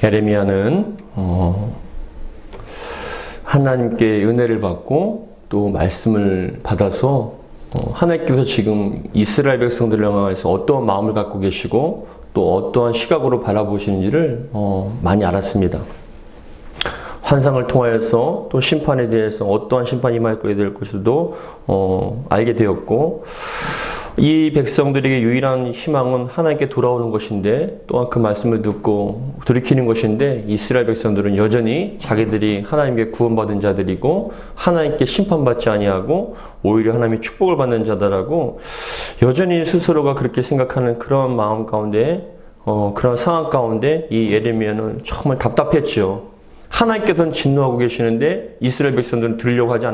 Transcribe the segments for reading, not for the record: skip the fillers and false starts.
예레미야는 하나님께 은혜를 받고 또 말씀을 받아서 하나님께서 지금 이스라엘 백성들을 향해서 어떠한 마음을 갖고 계시고 또 어떠한 시각으로 바라보시는지를 많이 알았습니다. 환상을 통하여서 또 심판에 대해서 어떠한 심판이 임하게 될 것도 알게 되었고, 이 백성들에게 유일한 희망은 하나님께 돌아오는 것인데, 또한 그 말씀을 듣고 돌이키는 것인데, 이스라엘 백성들은 여전히 자기들이 하나님께 구원받은 자들이고 하나님께 심판받지 아니하고 오히려 하나님의 축복을 받는 자다라고 여전히 스스로가 그렇게 생각하는 그런 마음 가운데, 그런 상황 가운데 이 예레미야는 정말 답답했죠. 하나님께서는 진노하고 계시는데 이스라엘 백성들은 들으려고 하지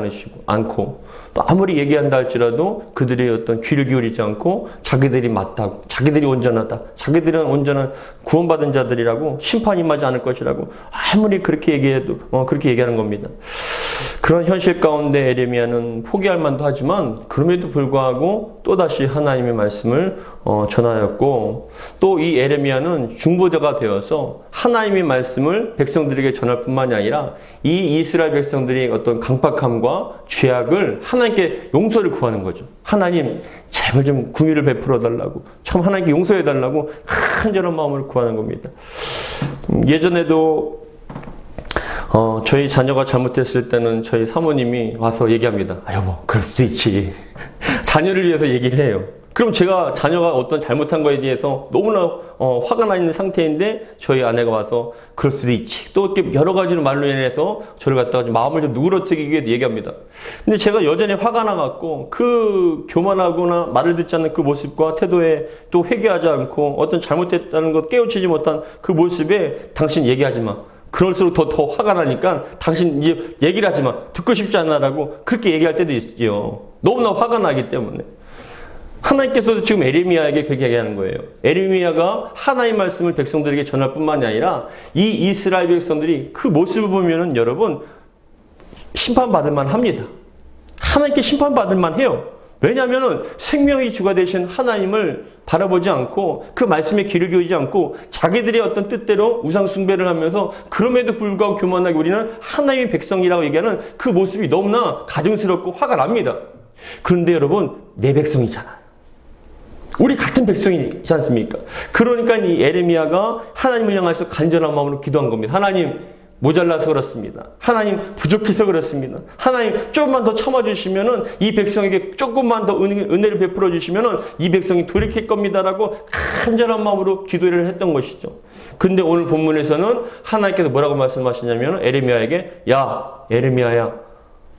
않고, 또 아무리 얘기한다 할지라도 그들의 어떤 귀를 기울이지 않고 자기들이 맞다고, 자기들이 온전하다, 자기들은 온전한 구원받은 자들이라고, 심판이 임하지 않을 것이라고 아무리 그렇게 얘기해도 그렇게 얘기하는 겁니다. 그런 현실 가운데 예레미야는 포기할 만도 하지만 그럼에도 불구하고 또다시 하나님의 말씀을 전하였고, 또 이 예레미야는 중보자가 되어서 하나님의 말씀을 백성들에게 전할 뿐만이 아니라 이 이스라엘 백성들의 어떤 강팍함과 죄악을 하나님께 용서를 구하는 거죠. 하나님 제발 좀 긍휼을 베풀어 달라고, 참 하나님께 용서해 달라고 간절한 마음으로 구하는 겁니다. 예전에도 저희 자녀가 잘못했을 때는 저희 사모님이 와서 얘기합니다. 여보, 그럴 수도 있지. 자녀를 위해서 얘기를 해요. 그럼 제가 자녀가 어떤 잘못한 거에 대해서 너무나 화가 나 있는 상태인데 저희 아내가 와서 그럴 수도 있지, 또 이렇게 여러 가지로 말로 인해서 저를 갖다가 좀 마음을 좀 누그러뜨리기 위해서 얘기합니다. 근데 제가 여전히 화가 나갖고 그 교만하거나 말을 듣지 않는 그 모습과 태도에 또 회개하지 않고 어떤 잘못했다는 것 깨우치지 못한 그 모습에 당신 얘기하지 마, 그럴수록 더 화가 나니까 당신 이제 얘기를 하지 마, 듣고 싶지 않아라고 그렇게 얘기할 때도 있죠. 너무나 화가 나기 때문에. 하나님께서도 지금 예레미야에게 그렇게 얘기하는 거예요. 예레미야가 하나님의 말씀을 백성들에게 전할 뿐만이 아니라 이 이스라엘 백성들이 그 모습을 보면은 여러분 심판받을 만 합니다. 하나님께 심판받을 만 해요. 왜냐하면 생명의 주가 되신 하나님을 바라보지 않고 그 말씀에 귀를 기울이지 않고 자기들의 어떤 뜻대로 우상 숭배를 하면서 그럼에도 불구하고 교만하게 우리는 하나님의 백성이라고 얘기하는 그 모습이 너무나 가증스럽고 화가 납니다. 그런데 여러분, 내 백성이잖아요. 우리 같은 백성이지 않습니까? 그러니까 이 예레미야가 하나님을 향해서 간절한 마음으로 기도한 겁니다. 하나님, 모자라서 그렇습니다. 하나님, 부족해서 그렇습니다. 하나님, 조금만 더 참아주시면은 이 백성에게 조금만 더 은혜를 베풀어 주시면은 이 백성이 돌이킬 겁니다라고 간절한 마음으로 기도를 했던 것이죠. 근데 오늘 본문에서는 하나님께서 뭐라고 말씀하시냐면 예레미야에게, 야, 예레미야야,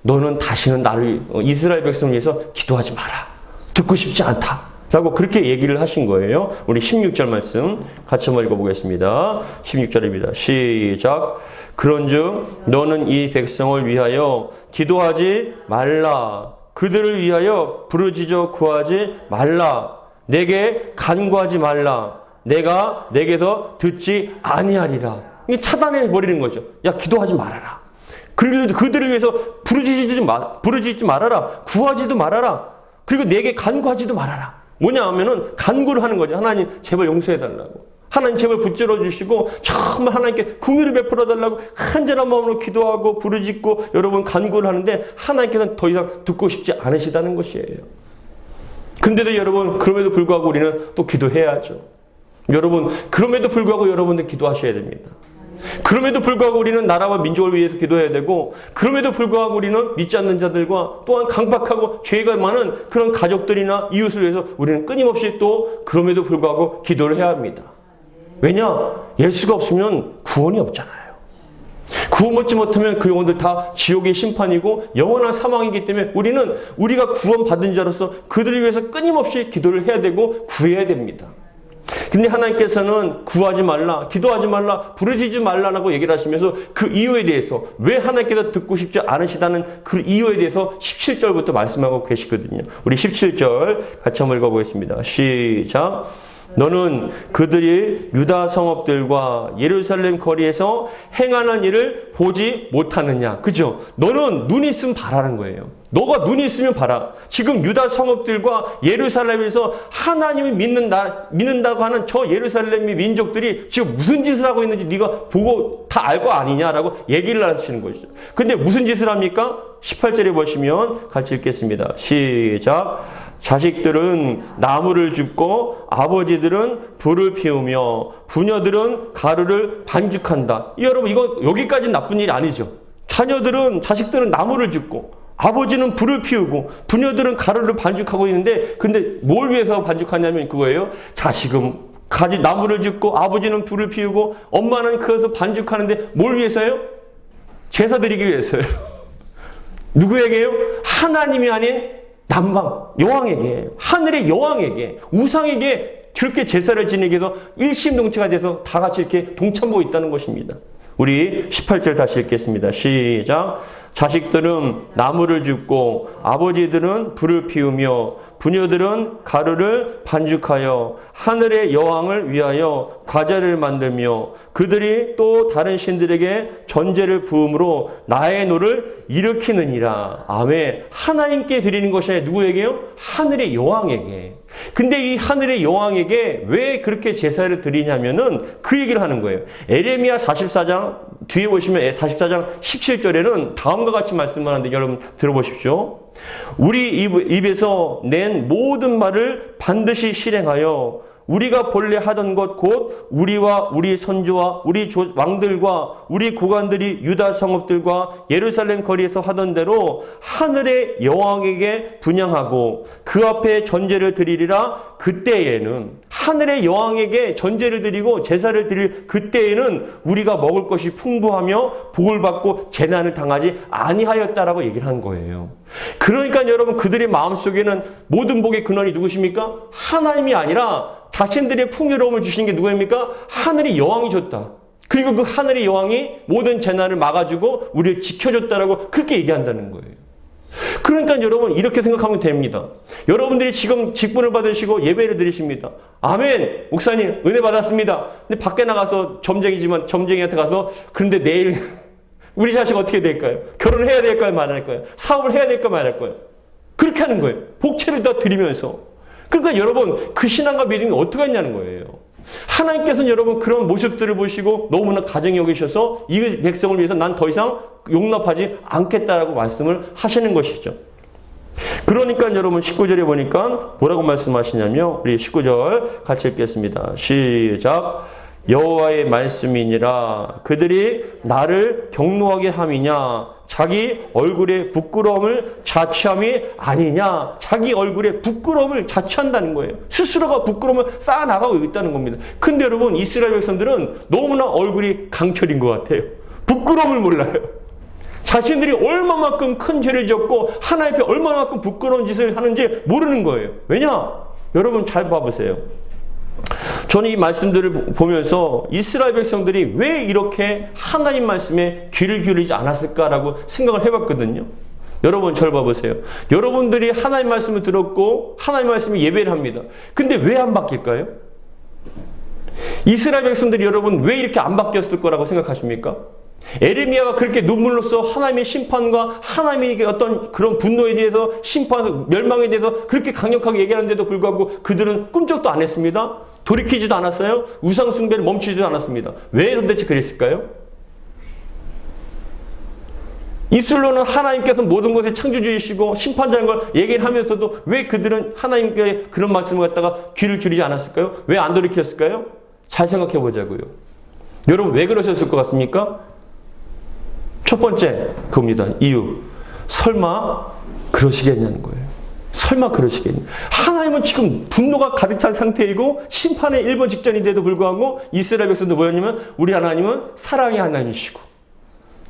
너는 다시는 나를, 이스라엘 백성을 위해서 기도하지 마라. 듣고 싶지 않다. 라고 그렇게 얘기를 하신 거예요. 우리 16절 말씀 같이 한번 읽어보겠습니다. 16절입니다. 시작. 그런즉 너는 이 백성을 위하여 기도하지 말라. 그들을 위하여 부르짖어 구하지 말라. 내게 간구하지 말라. 내가 내게서 듣지 아니하리라. 이게 차단해 버리는 거죠. 야, 기도하지 말아라. 그들을 위해서 부르짖지 말아라. 구하지도 말아라. 그리고 내게 간구하지도 말아라. 뭐냐 하면은 간구를 하는 거죠. 하나님 제발 용서해 달라고. 하나님 제발 붙들어 주시고 정말 하나님께 긍휼을 베풀어 달라고 간절한 마음으로 기도하고 부르짖고 여러분 간구를 하는데 하나님께서는 더 이상 듣고 싶지 않으시다는 것이에요. 근데도 여러분, 그럼에도 불구하고 우리는 또 기도해야죠. 여러분, 그럼에도 불구하고 여러분들 기도하셔야 됩니다. 그럼에도 불구하고 우리는 나라와 민족을 위해서 기도해야 되고, 그럼에도 불구하고 우리는 믿지 않는 자들과 또한 강박하고 죄가 많은 그런 가족들이나 이웃을 위해서 우리는 끊임없이 또 그럼에도 불구하고 기도를 해야 합니다. 왜냐? 예수가 없으면 구원이 없잖아요. 구원 받지 못하면 그 영혼들 다 지옥의 심판이고 영원한 사망이기 때문에 우리는 우리가 구원받은 자로서 그들을 위해서 끊임없이 기도를 해야 되고 구해야 됩니다. 근데 하나님께서는 구하지 말라, 기도하지 말라, 부르짖지 말라라고 얘기를 하시면서 그 이유에 대해서, 왜 하나님께서 듣고 싶지 않으시다는 그 이유에 대해서 17절부터 말씀하고 계시거든요. 우리 17절 같이 한번 읽어보겠습니다. 시작. 너는 그들이 유다 성읍들과 예루살렘 거리에서 행하는 일을 보지 못하느냐. 그죠? 너는 눈이 있으면 봐라는 거예요. 너가 눈이 있으면 봐라. 지금 유다 성읍들과 예루살렘에서 하나님을 믿는다고 하는 저 예루살렘의 민족들이 지금 무슨 짓을 하고 있는지 네가 보고 다 알 거 아니냐라고 얘기를 하시는 것이죠. 근데 무슨 짓을 합니까? 18절에 보시면 같이 읽겠습니다. 시작. 자식들은 나무를 줍고 아버지들은 불을 피우며 부녀들은 가루를 반죽한다. 여러분 이거 여기까지는 나쁜 일이 아니죠. 자식들은 나무를 줍고 아버지는 불을 피우고 부녀들은 가루를 반죽하고 있는데 근데 뭘 위해서 반죽하냐면 그거예요. 자식은 나무를 줍고 아버지는 불을 피우고 엄마는 그것을 반죽하는데 뭘 위해서요? 제사 드리기 위해서요. 누구에게요? 하나님이 아닌 남방 여왕에게, 하늘의 여왕에게, 우상에게 그렇게 제사를 지내기 위해서 일심동체가 돼서 다 같이 이렇게 동참하고 있다는 것입니다. 우리 18절 다시 읽겠습니다. 시작. 자식들은 나무를 줍고 아버지들은 불을 피우며 부녀들은 가루를 반죽하여 하늘의 여왕을 위하여 과자를 만들며 그들이 또 다른 신들에게 전제를 부음으로 나의 노를 일으키느니라. 아멘. 하나님께 드리는 것이 아니라 누구에게요? 하늘의 여왕에게. 근데 이 하늘의 여왕에게 왜 그렇게 제사를 드리냐면은 그 얘기를 하는 거예요. 에레미야 44장 뒤에 보시면 44장 17절에는 다음과 같이 말씀을 하는데 여러분 들어보십시오. 우리 입에서 낸 모든 말을 반드시 실행하여 우리가 본래 하던 것 곧 우리와 우리 선조와 우리 왕들과 우리 고관들이 유다 성읍들과 예루살렘 거리에서 하던 대로 하늘의 여왕에게 분향하고 그 앞에 전제를 드리리라. 그때에는 하늘의 여왕에게 전제를 드리고 제사를 드릴 그때에는 우리가 먹을 것이 풍부하며 복을 받고 재난을 당하지 아니하였다라고 얘기를 한 거예요. 그러니까 여러분 그들의 마음속에는 모든 복의 근원이 누구십니까? 하나님이 아니라 자신들의 풍요로움을 주시는 게 누구입니까? 하늘의 여왕이 줬다. 그리고 그 하늘의 여왕이 모든 재난을 막아주고 우리를 지켜줬다라고 그렇게 얘기한다는 거예요. 그러니까 여러분 이렇게 생각하면 됩니다. 여러분들이 지금 직분을 받으시고 예배를 드리십니다. 아멘. 목사님 은혜 받았습니다. 근데 밖에 나가서 점쟁이한테 가서 그런데 내일 우리 자식 어떻게 될까요? 결혼을 해야 될까요? 말할까요? 사업을 해야 될까요? 말할까요? 그렇게 하는 거예요. 복채를 다 드리면서. 그러니까 여러분 그 신앙과 믿음이 어떻게 했냐는 거예요. 하나님께서는 여러분 그런 모습들을 보시고 너무나 가정히 여기셔서 이 백성을 위해서 난 더 이상 용납하지 않겠다라고 말씀을 하시는 것이죠. 그러니까 여러분 19절에 보니까 뭐라고 말씀하시냐면 우리 19절 같이 읽겠습니다. 시작. 여호와의 말씀이니라. 그들이 나를 경노하게 함이냐. 자기 얼굴에 부끄러움을 자취함이 아니냐. 자기 얼굴에 부끄러움을 자취한다는 거예요. 스스로가 부끄러움을 쌓아나가고 있다는 겁니다. 근데 여러분 이스라엘 백성들은 너무나 얼굴이 강철인 것 같아요. 부끄러움을 몰라요. 자신들이 얼마만큼 큰 죄를 지었고 하나님 앞에 얼마만큼 부끄러운 짓을 하는지 모르는 거예요. 왜냐? 여러분 잘 봐보세요. 저는 이 말씀들을 보면서 이스라엘 백성들이 왜 이렇게 하나님 말씀에 귀를 기울이지 않았을까라고 생각을 해봤거든요. 여러분 잘 봐보세요. 여러분들이 하나님 말씀을 들었고 하나님 말씀에 예배를 합니다. 근데 왜 안 바뀔까요? 이스라엘 백성들이 여러분 왜 이렇게 안 바뀌었을 거라고 생각하십니까? 에레미야가 그렇게 눈물로써 하나님의 심판과 하나님의 어떤 그런 분노에 대해서 심판, 멸망에 대해서 그렇게 강력하게 얘기하는데도 불구하고 그들은 꿈쩍도 안 했습니다. 돌이키지도 않았어요. 우상 숭배를 멈추지도 않았습니다. 왜 도대체 그랬을까요? 입술로는 하나님께서 모든 것의 창조주이시고 심판자인 걸 얘기를 하면서도 왜 그들은 하나님께 그런 말씀을 갖다가 귀를 기울이지 않았을까요? 왜 안 돌이켰을까요? 잘 생각해 보자고요. 여러분 왜 그러셨을 것 같습니까? 첫 번째 그겁니다. 이유. 설마 그러시겠냐는 거예요. 설마 그러시겠냐. 하나님은 지금 분노가 가득 찬 상태이고 심판의 1번 직전인데도 불구하고 이스라엘 백성도 뭐였냐면 우리 하나님은 사랑의 하나님이시고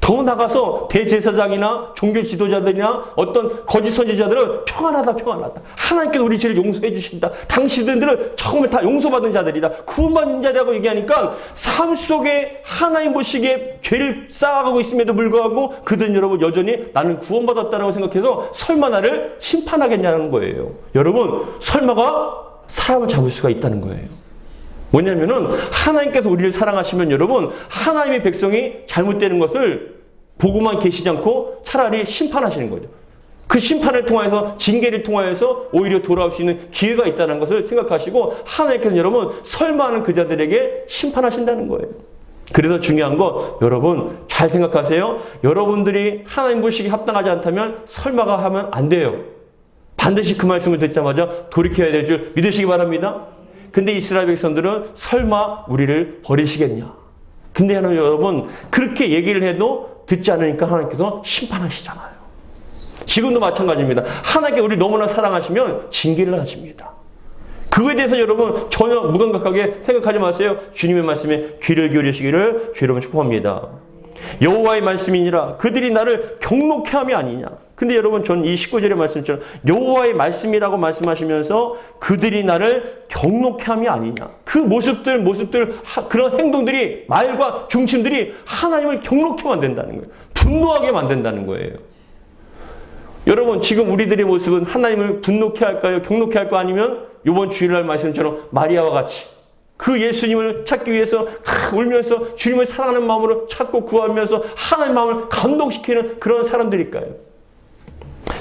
더 나가서 대제사장이나 종교 지도자들이나 어떤 거짓 선지자들은 평안하다 평안하다. 하나님께서 우리 죄를 용서해 주신다. 당신들은 처음에 다 용서받은 자들이다. 구원받은 자라고 얘기하니까 삶 속에 하나님 보시기에 죄를 쌓아가고 있음에도 불구하고 그들은 여러분 여전히 나는 구원받았다라고 생각해서 설마 나를 심판하겠냐는 거예요. 여러분 설마가 사람을 잡을 수가 있다는 거예요. 뭐냐면은 하나님께서 우리를 사랑하시면 여러분 하나님의 백성이 잘못되는 것을 보고만 계시지 않고 차라리 심판하시는 거죠. 그 심판을 통해서 징계를 통하여서 오히려 돌아올 수 있는 기회가 있다는 것을 생각하시고 하나님께서 여러분 설마하는 그 자들에게 심판하신다는 거예요. 그래서 중요한 거 여러분 잘 생각하세요. 여러분들이 하나님 보시기에 합당하지 않다면 설마가 하면 안 돼요. 반드시 그 말씀을 듣자마자 돌이켜야 될 줄 믿으시기 바랍니다. 근데 이스라엘 백성들은 설마 우리를 버리시겠냐. 근데 여러분 그렇게 얘기를 해도 듣지 않으니까 하나님께서 심판하시잖아요. 지금도 마찬가지입니다. 하나님께 우리를 너무나 사랑하시면 징계를 하십니다. 그거에 대해서 여러분 전혀 무감각하게 생각하지 마세요. 주님의 말씀에 귀를 기울이시기를 주 여러분 축복합니다. 여호와의 말씀이니라 그들이 나를 경록케 함이 아니냐. 근데 여러분 전 이 19절의 말씀처럼 여호와의 말씀이라고 말씀하시면서 그들이 나를 경록케 함이 아니냐. 그 모습들 그런 행동들이 말과 중심들이 하나님을 경록케 만든다는 거예요. 분노하게 만든다는 거예요. 여러분 지금 우리들의 모습은 하나님을 분노케 할까요? 경록케 할까? 아니면 이번 주일날 말씀처럼 마리아와 같이 그 예수님을 찾기 위해서 울면서 주님을 사랑하는 마음으로 찾고 구하면서 하나님의 마음을 감동시키는 그런 사람들일까요?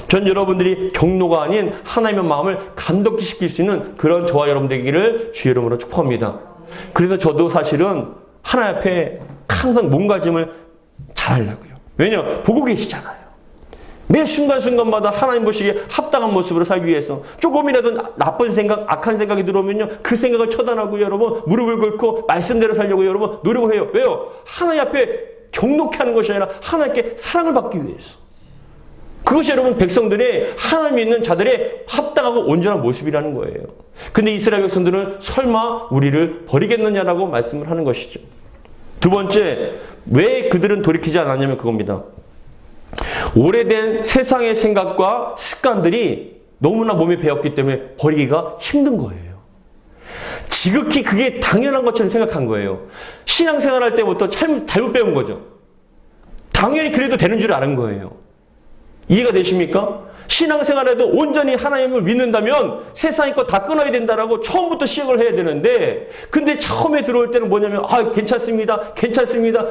전 여러분들이 경로가 아닌 하나님의 마음을 감동시킬 수 있는 그런 저와 여러분 되기를 주 이름으로 축복합니다. 그래서 저도 사실은 하나님 앞에 항상 몸가짐을 잘하려고요. 왜냐? 보고 계시잖아요. 매 순간순간마다 하나님 보시기에 합당한 모습으로 살기 위해서 조금이라도 나쁜 생각, 악한 생각이 들어오면요. 그 생각을 처단하고 여러분 무릎을 꿇고 말씀대로 살려고 여러분 노력을 해요. 왜요? 하나님 앞에 경록케 하는 것이 아니라 하나님께 사랑을 받기 위해서. 그것이 여러분 백성들의 하나님 믿는 자들의 합당하고 온전한 모습이라는 거예요. 근데 이스라엘 백성들은 설마 우리를 버리겠느냐라고 말씀을 하는 것이죠. 두 번째, 왜 그들은 돌이키지 않았냐면 그겁니다. 오래된 세상의 생각과 습관들이 너무나 몸에 배었기 때문에 버리기가 힘든 거예요. 지극히 그게 당연한 것처럼 생각한 거예요. 신앙생활 할 때부터 잘못 배운 거죠. 당연히 그래도 되는 줄 아는 거예요. 이해가 되십니까? 신앙생활에도 온전히 하나님을 믿는다면 세상의 거 다 끊어야 된다라고 처음부터 시작을 해야 되는데 근데 처음에 들어올 때는 뭐냐면 괜찮습니다.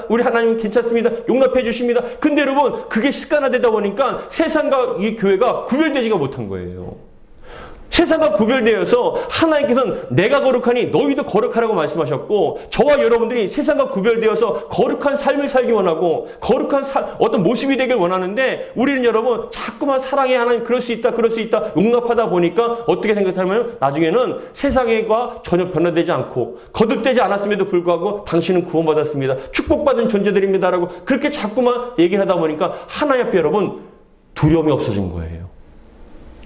우리 하나님은 괜찮습니다. 용납해 주십니다. 근데 여러분 그게 습관화되다 보니까 세상과 이 교회가 구별되지가 못한 거예요. 세상과 구별되어서 하나님께서는 내가 거룩하니 너희도 거룩하라고 말씀하셨고 저와 여러분들이 세상과 구별되어서 거룩한 삶을 살기 원하고 거룩한 어떤 모습이 되길 원하는데 우리는 여러분 자꾸만 사랑의 하나님 그럴 수 있다 용납하다 보니까 어떻게 생각하면 나중에는 세상과 전혀 변화되지 않고 거듭되지 않았음에도 불구하고 당신은 구원받았습니다. 축복받은 존재들입니다라고 그렇게 자꾸만 얘기를 하다 보니까 하나님 앞에 여러분 두려움이 없어진 거예요.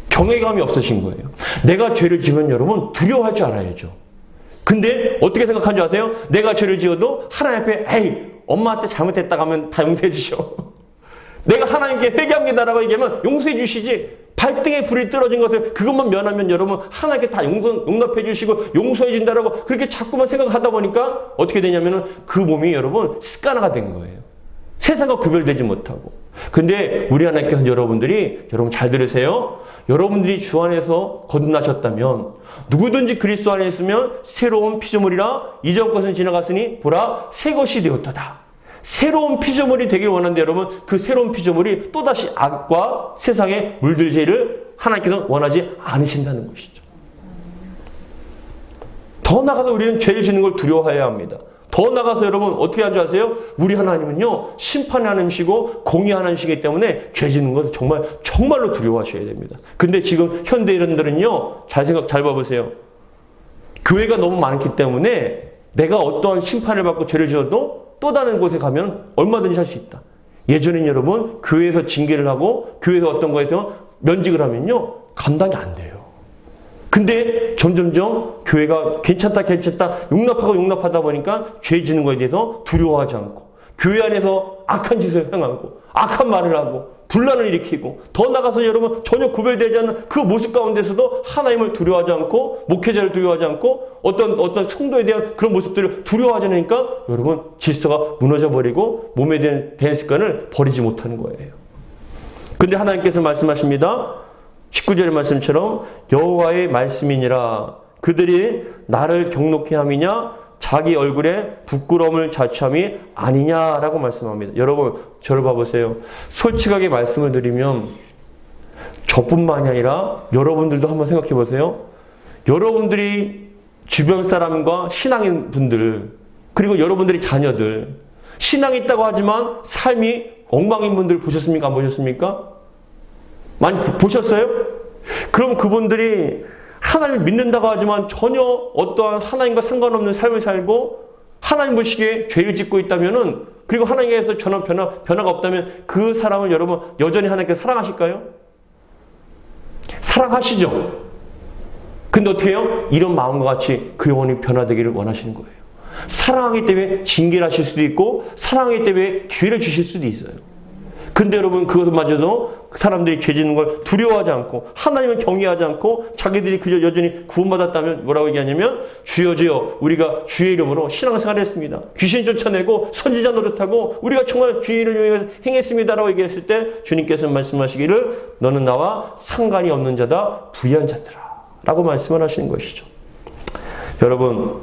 경외감이 없으신 거예요. 내가 죄를 지으면 여러분 두려워할 줄 알아야죠. 근데 어떻게 생각한 줄 아세요? 내가 죄를 지어도 하나님 앞에 엄마한테 잘못했다고 하면 다 용서해 주셔. 내가 하나님께 회개합니다라고 얘기하면 용서해 주시지. 발등에 불이 떨어진 것을 그것만 면하면 여러분 하나님께 다 용납해 주시고 용서해 준다라고 그렇게 자꾸만 생각하다 보니까 어떻게 되냐면은 그 몸이 여러분 습관화가 된 거예요. 세상과 구별되지 못하고. 근데 우리 하나님께서 여러분 잘 들으세요. 여러분들이 주 안에서 거듭나셨다면 누구든지 그리스도 안에 있으면 새로운 피조물이라 이전 것은 지나갔으니 보라 새 것이 되었도다. 새로운 피조물이 되길 원하는데 여러분 그 새로운 피조물이 또다시 악과 세상에 물들지를 하나님께서 원하지 않으신다는 것이죠. 더 나아가서 우리는 죄를 짓는 걸 두려워해야 합니다. 더 나가서 여러분 어떻게 하는 줄 아세요? 우리 하나님은요 심판의 하나님이시고 공의의 하나님이시기 때문에 죄 짓는 건 정말로 두려워하셔야 됩니다. 근데 지금 현대인들은요 잘 봐보세요. 교회가 너무 많기 때문에 내가 어떠한 심판을 받고 죄를 지어도 또 다른 곳에 가면 얼마든지 할 수 있다. 예전엔 여러분 교회에서 징계를 하고 교회에서 어떤 거에서 면직을 하면요 감당이 안 돼요. 근데 점점점 교회가 괜찮다 용납하다 보니까 죄 짓는 거에 대해서 두려워하지 않고 교회 안에서 악한 짓을 행하고 악한 말을 하고 분란을 일으키고 더 나가서 여러분 전혀 구별되지 않는 그 모습 가운데서도 하나님을 두려워하지 않고 목회자를 두려워하지 않고 어떤 성도에 대한 그런 모습들을 두려워하지 않으니까 여러분 질서가 무너져 버리고 몸에 대한 된 습관을 버리지 못하는 거예요. 근데 하나님께서 말씀하십니다. 19절의 말씀처럼 여호와의 말씀이니라 그들이 나를 경록해 함이냐 자기 얼굴에 부끄러움을 자초함이 아니냐라고 말씀합니다. 여러분 저를 봐보세요. 솔직하게 말씀을 드리면 저뿐만이 아니라 여러분들도 한번 생각해 보세요. 여러분들이 주변 사람과 신앙인 분들 그리고 여러분들이 자녀들 신앙이 있다고 하지만 삶이 엉망인 분들 보셨습니까? 안 보셨습니까? 많이 보셨어요? 그럼 그분들이 하나님을 믿는다고 하지만 전혀 어떠한 하나님과 상관없는 삶을 살고 하나님 보시기에 죄를 짓고 있다면은 그리고 하나님께서 전혀 변화가 없다면 그 사람을 여러분 여전히 하나님께서 사랑하실까요? 사랑하시죠. 근데 어떻게 해요? 이런 마음과 같이 그 영혼이 변화되기를 원하시는 거예요. 사랑하기 때문에 징계를 하실 수도 있고 사랑하기 때문에 기회를 주실 수도 있어요. 근데 여러분 그것마저도 사람들이 죄 짓는 걸 두려워하지 않고 하나님을 경외하지 않고 자기들이 그저 여전히 구원받았다면 뭐라고 얘기하냐면 주여 주여 우리가 주의 이름으로 신앙생활을 했습니다. 귀신 쫓아내고 선지자 노릇하고 우리가 정말 주의 이름을 위해서 행했습니다라고 얘기했을 때 주님께서 말씀하시기를 너는 나와 상관이 없는 자다 부유한 자들아 라고 말씀을 하시는 것이죠. 여러분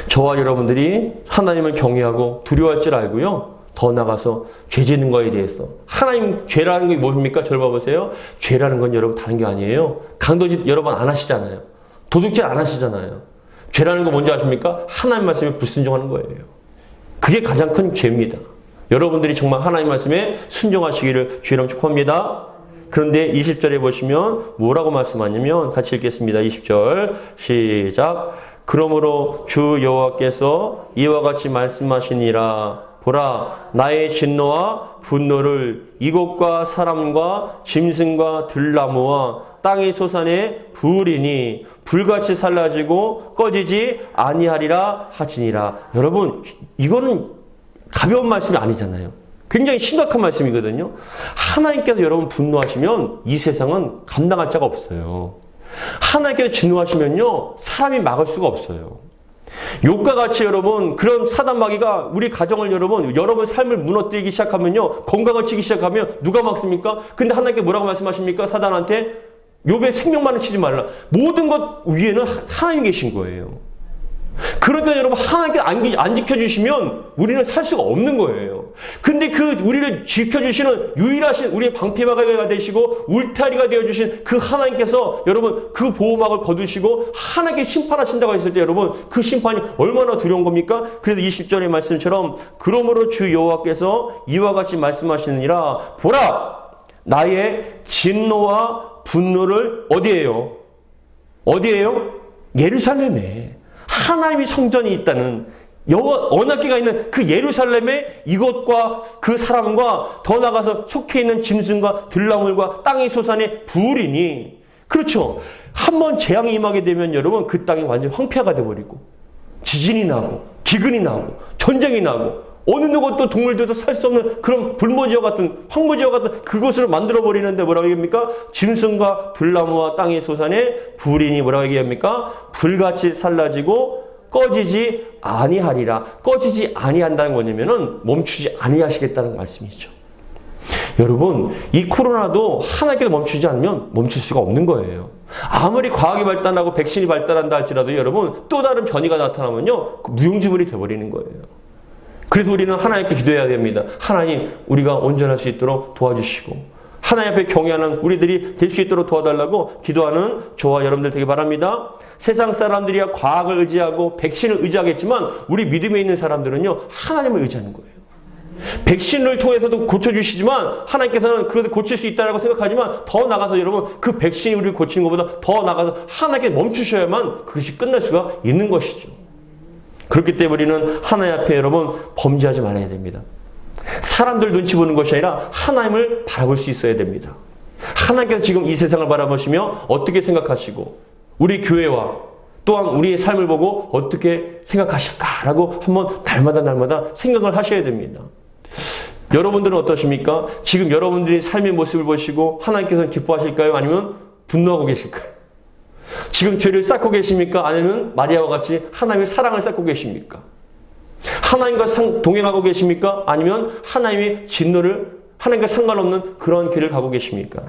저와 여러분들이 하나님을 경외하고 두려워할 줄 알고요. 더 나가서 죄 짓는 거에 대해서 하나님 죄라는 게 뭡니까? 저를 봐보세요. 죄라는 건 여러분 다른 게 아니에요. 강도짓 여러분 안 하시잖아요. 도둑질 안 하시잖아요. 죄라는 거 뭔지 아십니까? 하나님 말씀에 불순종하는 거예요. 그게 가장 큰 죄입니다. 여러분들이 정말 하나님 말씀에 순종하시기를 주의로 축복합니다. 그런데 20절에 보시면 뭐라고 말씀하냐면 같이 읽겠습니다. 20절 시작. 그러므로 주 여호와께서 이와 같이 말씀하시니라. 보라 나의 진노와 분노를 이곳과 사람과 짐승과 들나무와 땅의 소산에 부으리니 불같이 살라지고 꺼지지 아니하리라 하시니라. 여러분 이거는 가벼운 말씀이 아니잖아요. 굉장히 심각한 말씀이거든요. 하나님께서 여러분 분노하시면 이 세상은 감당할 자가 없어요. 하나님께서 진노하시면요 사람이 막을 수가 없어요. 욕과 같이 여러분 그런 사단 마귀가 우리 가정을 여러분 삶을 무너뜨리기 시작하면요 건강을 치기 시작하면 누가 막습니까? 근데 하나님께 뭐라고 말씀하십니까? 사단한테 욥의 생명만을 치지 말라. 모든 것 위에는 하나님 계신 거예요. 그러니까 여러분 하나님께 안 지켜주시면 우리는 살 수가 없는 거예요. 근데 그 우리를 지켜주시는 유일하신 우리의 방패막이가 되시고 울타리가 되어주신 그 하나님께서 여러분 그 보호막을 거두시고 하나님께 심판하신다고 했을 때 여러분 그 심판이 얼마나 두려운 겁니까? 그래서 20절의 말씀처럼 그러므로 주 여호와께서 이와 같이 말씀하시느니라. 보라 나의 진노와 분노를 어디에요? 예루살렘에 하나님의 성전이 있다는 언약궤가 있는 그 예루살렘에 이것과 그 사람과 더 나가서 속해 있는 짐승과 들나물과 땅의 소산에 부으리니 그렇죠. 한번 재앙이 임하게 되면 여러분 그 땅이 완전 황폐화가 되어버리고 지진이 나고 기근이 나고 전쟁이 나고 어느 누구도 동물들도 살 수 없는 그런 불모지와 같은 황무지와 같은 그것을 만들어버리는데 뭐라고 얘기합니까? 짐승과 들나무와 땅의 소산에 부으리니 뭐라고 얘기합니까? 불같이 살라지고 꺼지지 아니하리라. 꺼지지 아니한다는 거냐면은 멈추지 아니하시겠다는 말씀이죠. 여러분 이 코로나도 하나님께서 멈추지 않으면 멈출 수가 없는 거예요. 아무리 과학이 발달하고 백신이 발달한다 할지라도 여러분 또 다른 변이가 나타나면요 무용지물이 돼버리는 거예요. 그래서 우리는 하나님께 기도해야 됩니다. 하나님 우리가 온전할 수 있도록 도와주시고 하나님 앞에 경외하는 우리들이 될 수 있도록 도와달라고 기도하는 저와 여러분들 되기 바랍니다. 세상 사람들이야 과학을 의지하고 백신을 의지하겠지만 우리 믿음에 있는 사람들은요 하나님을 의지하는 거예요. 백신을 통해서도 고쳐주시지만 하나님께서는 그것을 고칠 수 있다고 생각하지만 더 나가서 여러분 그 백신이 우리를 고치는 것보다 더 나가서 하나님께 멈추셔야만 그것이 끝날 수가 있는 것이죠. 그렇기 때문에 우리는 하나님 앞에 여러분 범죄하지 말아야 됩니다. 사람들 눈치 보는 것이 아니라 하나님을 바라볼 수 있어야 됩니다. 하나님께서 지금 이 세상을 바라보시며 어떻게 생각하시고 우리 교회와 또한 우리의 삶을 보고 어떻게 생각하실까라고 한번 날마다 생각을 하셔야 됩니다. 여러분들은 어떠십니까? 지금 여러분들이 삶의 모습을 보시고 하나님께서는 기뻐하실까요? 아니면 분노하고 계실까요? 지금 죄를 쌓고 계십니까? 아니면 마리아와 같이 하나님의 사랑을 쌓고 계십니까? 하나님과 동행하고 계십니까? 아니면 하나님의 진노를 하나님과 상관없는 그런 길을 가고 계십니까?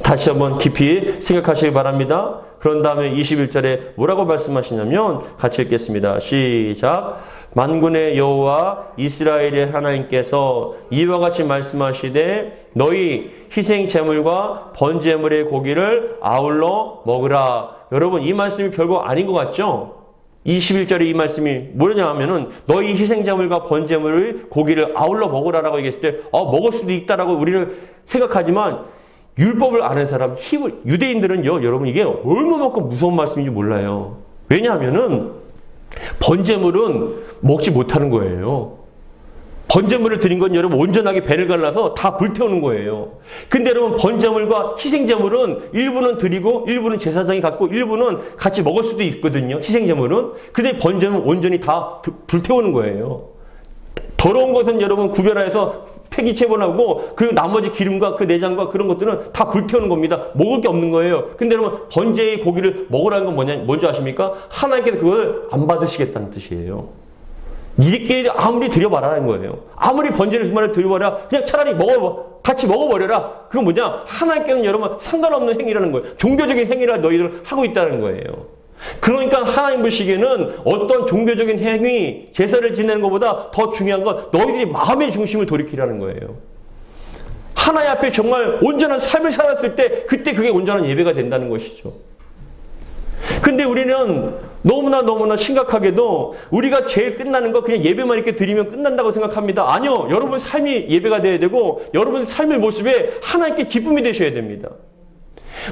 다시 한번 깊이 생각하시기 바랍니다. 그런 다음에 21절에 뭐라고 말씀하시냐면 같이 읽겠습니다. 시작. 만군의 여호와 이스라엘의 하나님께서 이와 같이 말씀하시되 너희 희생 제물과 번제물의 고기를 아울러 먹으라. 여러분 이 말씀이 별거 아닌 것 같죠? 21절에 이 말씀이 뭐냐 하면은 너희 희생제물과 번제물의 고기를 아울러 먹으라라고 얘기했을 때 먹을 수도 있다라고 우리는 생각하지만 율법을 아는 사람, 유대인들은요, 여러분 이게 얼마만큼 무서운 말씀인지 몰라요. 왜냐하면은 번제물은 먹지 못하는 거예요. 번제물을 드린 건 여러분 온전하게 배를 갈라서 다 불태우는 거예요. 근데 여러분 번제물과 희생제물은 일부는 드리고 일부는 제사장이 갖고 일부는 같이 먹을 수도 있거든요. 희생제물은. 근데 번제물은 온전히 다 불태우는 거예요. 더러운 것은 여러분 구별해서 폐기 체분하고 그리고 나머지 기름과 그 내장과 그런 것들은 다 불태우는 겁니다. 먹을 게 없는 거예요. 근데 여러분 번제의 고기를 먹으라는 건 뭔지 아십니까? 하나님께서 그걸 안 받으시겠다는 뜻이에요. 이렇게 아무리 드려봐라는 거예요. 아무리 번제를 정말 드려봐라. 그냥 차라리 같이 먹어버려라. 그건 뭐냐? 하나님께는 여러분 상관없는 행위라는 거예요. 종교적인 행위를 너희들 하고 있다는 거예요. 그러니까 하나님 보시기에는 어떤 종교적인 행위, 제사를 지내는 것보다 더 중요한 건 너희들이 마음의 중심을 돌이키라는 거예요. 하나님 앞에 정말 온전한 삶을 살았을 때 그때 그게 온전한 예배가 된다는 것이죠. 근데 우리는 너무나 심각하게도 우리가 제일 끝나는 거 그냥 예배만 이렇게 드리면 끝난다고 생각합니다. 아니요. 여러분 삶이 예배가 돼야 되고 여러분 삶의 모습에 하나님께 기쁨이 되셔야 됩니다.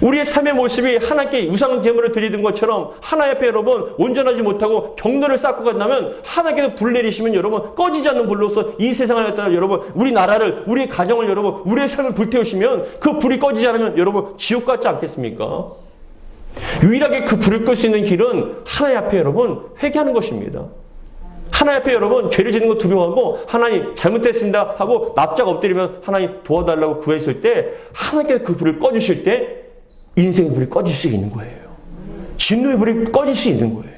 우리의 삶의 모습이 하나님께 우상 제물을 드리는 것처럼 하나님 앞에 여러분 온전하지 못하고 경도를 쌓고 간다면 하나님께서 불 내리시면 여러분 꺼지지 않는 불로서 이 세상을 갖다가 여러분 우리 나라를 우리의 가정을 여러분 우리의 삶을 불태우시면 그 불이 꺼지지 않으면 여러분 지옥 같지 않겠습니까? 유일하게 그 불을 끌 수 있는 길은 하나님 앞에 여러분 회개하는 것입니다. 하나님 앞에 여러분 죄를 짓는 거 두려워하고 하나님 잘못했습니다 하고 납작 엎드리면 하나님 도와달라고 구했을 때 하나님께서 그 불을 꺼주실 때 인생의 불이 꺼질 수 있는 거예요. 진노의 불이 꺼질 수 있는 거예요.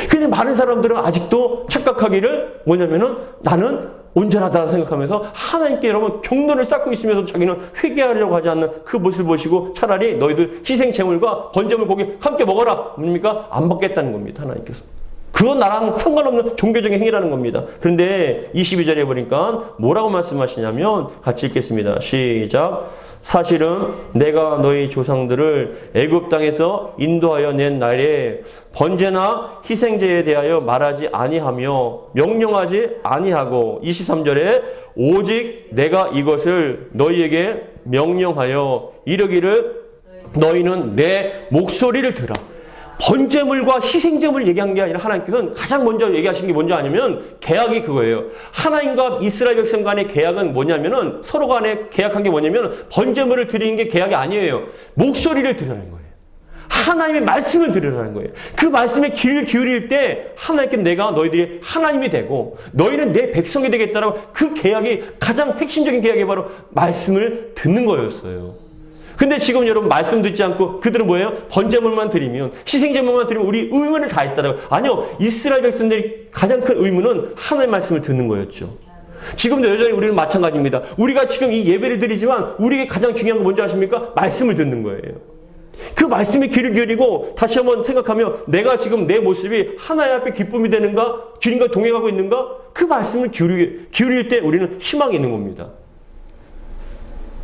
근데 많은 사람들은 아직도 착각하기를 뭐냐면은 나는 온전하다고 생각하면서 하나님께 여러분 경로를 쌓고 있으면서 자기는 회개하려고 하지 않는 그 모습을 보시고 차라리 너희들 희생 제물과 번제물 고기 함께 먹어라. 뭡니까? 안 받겠다는 겁니다. 하나님께서. 그건 나랑 상관없는 종교적인 행위라는 겁니다. 그런데 22절에 보니까 뭐라고 말씀하시냐면 같이 읽겠습니다. 시작. 사실은 내가 너희 조상들을 애굽 땅에서 인도하여 낸 날에 번제나 희생제에 대하여 말하지 아니하며 명령하지 아니하고 23절에 오직 내가 이것을 너희에게 명령하여 이르기를 너희는 내 목소리를 들어. 번제물과 희생제물을 얘기한 게 아니라 하나님께서는 가장 먼저 얘기하신 게 뭔지 아니면 계약이 그거예요. 하나님과 이스라엘 백성 간의 계약은 뭐냐면은 서로 간에 계약한 게 뭐냐면 번제물을 드리는 게 계약이 아니에요. 목소리를 들으라는 거예요. 하나님의 말씀을 들으라는 거예요. 그 말씀에 귀를 기울일 때 하나님께 내가 너희들이 하나님이 되고 너희는 내 백성이 되겠다라고 그 계약이 가장 핵심적인 계약이 바로 말씀을 듣는 거였어요. 근데 지금 여러분 말씀 듣지 않고 그들은 뭐예요? 번제물만 드리면 희생제물만 드리면 우리 의무를 다 했다라고. 아니요. 이스라엘 백성들이 가장 큰 의무는 하나님의 말씀을 듣는 거였죠. 지금도 여전히 우리는 마찬가지입니다. 우리가 지금 이 예배를 드리지만 우리에게 가장 중요한 건 뭔지 아십니까? 말씀을 듣는 거예요. 그 말씀에 귀를 기울이고 다시 한번 생각하며 내가 지금 내 모습이 하나님 앞에 기쁨이 되는가? 주님과 동행하고 있는가? 그 말씀을 기울일 때 우리는 희망이 있는 겁니다.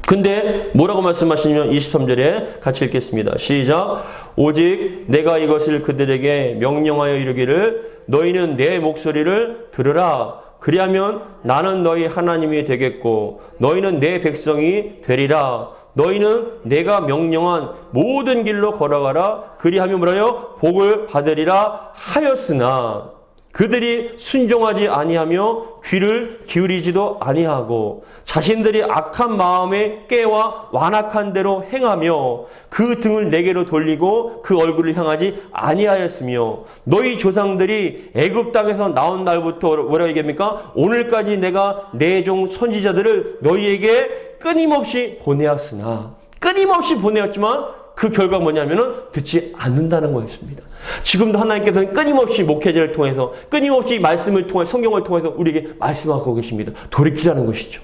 근데 뭐라고 말씀하시냐면 23절에 같이 읽겠습니다. 시작. 오직 내가 이것을 그들에게 명령하여 이르기를 너희는 내 목소리를 들으라. 그리하면 나는 너희 하나님이 되겠고 너희는 내 백성이 되리라. 너희는 내가 명령한 모든 길로 걸어가라. 그리하면 뭐라요? 복을 받으리라 하였으나 그들이 순종하지 아니하며 귀를 기울이지도 아니하고 자신들이 악한 마음에 깨와 완악한 대로 행하며 그 등을 내게로 돌리고 그 얼굴을 향하지 아니하였으며 너희 조상들이 애굽 땅에서 나온 날부터 뭐라고 얘기합니까? 오늘까지 내가 내 종 선지자들을 너희에게 끊임없이 보내었으나 끊임없이 보내었지만 그 결과가 뭐냐면은 듣지 않는다는 거였습니다. 지금도 하나님께서는 끊임없이 목회자를 통해서 끊임없이 말씀을 통해 성경을 통해서 우리에게 말씀하고 계십니다. 돌이키라는 것이죠.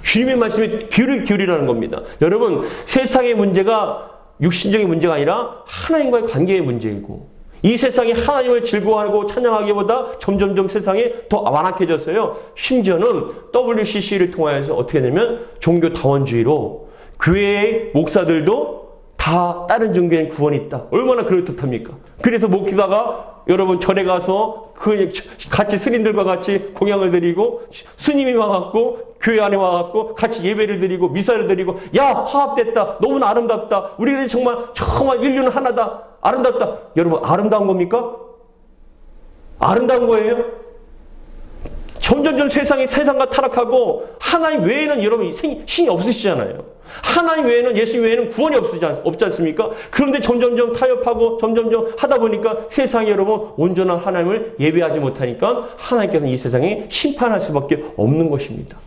주님의 말씀에 귀를 기울이라는 겁니다. 여러분 세상의 문제가 육신적인 문제가 아니라 하나님과의 관계의 문제이고, 이 세상이 하나님을 즐거워하고 찬양하기보다 점점점 세상이 더 완악해졌어요. 심지어는 WCC를 통하여서 어떻게 되냐면 종교다원주의로 교회의 목사들도 다 다른 종교엔 구원이 있다. 얼마나 그럴듯합니까? 그래서 목사가 여러분 절에 가서 같이 스님들과 같이 공양을 드리고, 스님이 와갖고 교회 안에 와갖고 같이 예배를 드리고 미사를 드리고, 야 화합됐다, 너무나 아름답다, 우리는 정말 인류는 하나다, 아름답다. 여러분 아름다운 겁니까? 아름다운 거예요? 점점점 세상과 타락하고 하나님 외에는 여러분 신이 없으시잖아요. 하나님 외에는, 예수 외에는 구원이 없지 않습니까? 그런데 점점점 타협하고 점점점 하다 보니까 세상이 여러분 온전한 하나님을 예배하지 못하니까 하나님께서는 이 세상에 심판할 수밖에 없는 것입니다.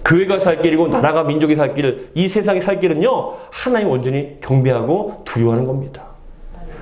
교회가 살 길이고 나라가 민족이 살 길, 이 세상이 살 길은요 하나님 온전히 경배하고 두려워하는 겁니다.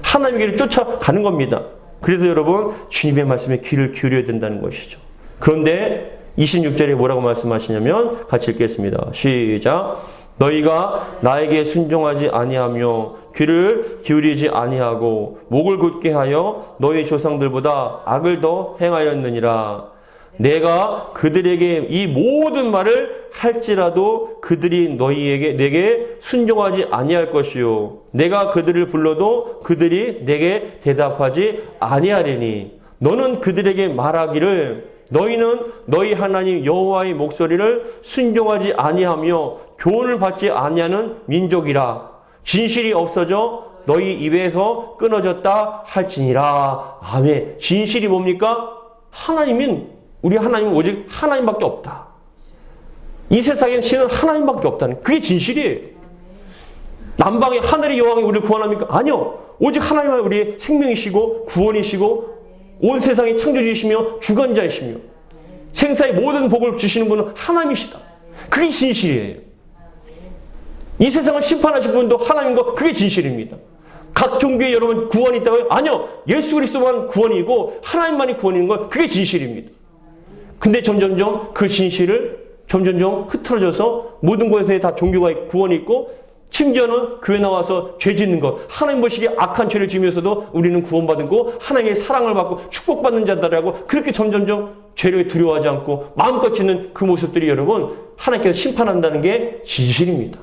하나님의 길을 쫓아가는 겁니다. 그래서 여러분 주님의 말씀에 귀를 기울여야 된다는 것이죠. 그런데 26절에 뭐라고 말씀하시냐면 같이 읽겠습니다. 시작. 너희가 나에게 순종하지 아니하며 귀를 기울이지 아니하고 목을 굳게 하여 너희 조상들보다 악을 더 행하였느니라. 내가 그들에게 이 모든 말을 할지라도 그들이 내게 순종하지 아니할 것이요 내가 그들을 불러도 그들이 내게 대답하지 아니하리니 너는 그들에게 말하기를 너희는 너희 하나님 여호와의 목소리를 순종하지 아니하며 교훈을 받지 아니하는 민족이라. 진실이 없어져 너희 입에서 끊어졌다 할지니라. 아멘. 진실이 뭡니까? 우리 하나님은 오직 하나님밖에 없다. 이 세상엔 신은 하나님밖에 없다는, 그게 진실이에요. 남방의 하늘의 여왕이 우리를 구원합니까? 아니요. 오직 하나님은 우리의 생명이시고 구원이시고 온 세상의 창조주이시며 주관자이시며 생사의 모든 복을 주시는 분은 하나님이시다. 그게 진실이에요. 이 세상을 심판하실 분도 하나님과, 그게 진실입니다. 각 종교에 여러분 구원이 있다고요? 아니요. 예수 그리스도만 구원이고 하나님만이 구원인 건 그게 진실입니다. 근데 점점점 그 진실을 점점점 흐트러져서 모든 곳에 다 종교가 구원이 있고, 심지어는 교회 나와서 죄 짓는 것, 하나님 보시기에 악한 죄를 지으면서도 우리는 구원받은 거, 하나님의 사랑을 받고 축복받는 자들이라고 그렇게 점점점 죄를 두려워하지 않고 마음껏 짓는 그 모습들이 여러분 하나님께서 심판한다는 게 진실입니다.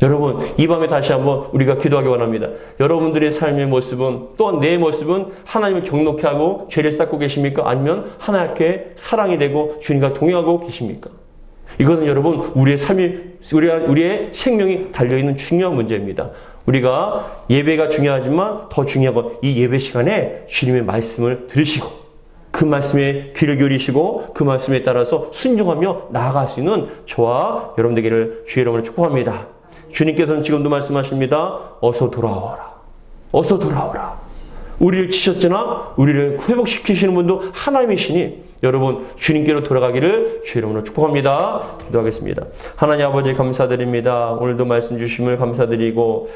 여러분 이 밤에 다시 한번 우리가 기도하기 원합니다. 여러분들의 삶의 모습은, 또한 내 모습은 하나님을 경록케 하고 죄를 쌓고 계십니까? 아니면 하나님께 사랑이 되고 주님과 동행하고 계십니까? 이것은 여러분 우리의 우리의 생명이 달려있는 중요한 문제입니다. 우리가 예배가 중요하지만 더 중요한 건 이 예배 시간에 주님의 말씀을 들으시고 그 말씀에 귀를 기울이시고 그 말씀에 따라서 순종하며 나아갈 수 있는 저와 여러분들에게를 주의 이름으로 축복합니다. 주님께서는 지금도 말씀하십니다. 어서 돌아오라. 어서 돌아오라. 우리를 치셨으나 우리를 회복시키시는 분도 하나님이시니 여러분 주님께로 돌아가기를 주의 이름으로 축복합니다. 기도하겠습니다. 하나님 아버지 감사드립니다. 오늘도 말씀 주심을 감사드리고,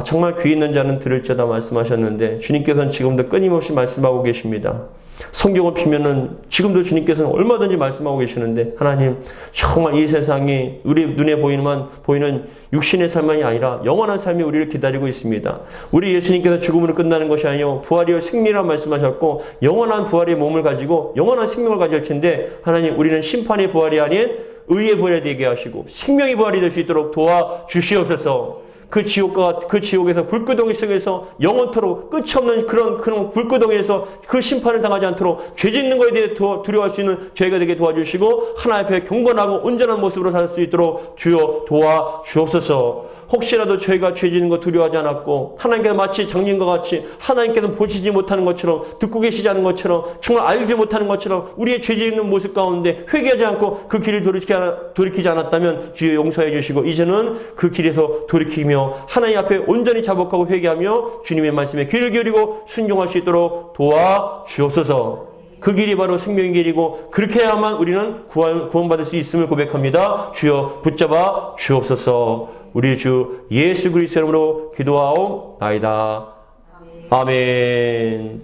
정말 귀 있는 자는 들을지어다 말씀하셨는데 주님께서는 지금도 끊임없이 말씀하고 계십니다. 성경을 피면은 지금도 주님께서는 얼마든지 말씀하고 계시는데, 하나님 정말 이 세상이 우리 눈에 보이는 육신의 삶이 아니라 영원한 삶이 우리를 기다리고 있습니다. 우리 예수님께서 죽음으로 끝나는 것이 아니요 부활이요 생리라 말씀하셨고 영원한 부활의 몸을 가지고 영원한 생명을 가질 텐데, 하나님 우리는 심판의 부활이 아닌 의의 부활이 되게 하시고 생명의 부활이 될 수 있도록 도와주시옵소서. 그 지옥에서 불구덩이 속에서 영원토록 끝이 없는 그런 불구덩이에서 그 심판을 당하지 않도록 죄 짓는 것에 대해 두려워할 수 있는 저희가 되게 도와주시고 하나님 앞에 경건하고 온전한 모습으로 살 수 있도록 주여 도와주옵소서. 혹시라도 저희가 죄 짓는 거 두려워하지 않았고 하나님께서 마치 장님과 같이 하나님께서 보시지 못하는 것처럼 듣고 계시지 않은 것처럼 정말 알지 못하는 것처럼 우리의 죄 짓는 모습 가운데 회개하지 않고 그 길을 돌이키지 않았다면 주여 용서해 주시고, 이제는 그 길에서 돌이키며 하나님 앞에 온전히 자복하고 회개하며 주님의 말씀에 귀를 기울이고 순종할 수 있도록 도와주옵소서. 그 길이 바로 생명의 길이고 그렇게 해야만 우리는 구원받을 수 있음을 고백합니다. 주여 붙잡아 주옵소서. 우리 주 예수 그리스도 이름으로 기도하옵나이다. 아멘.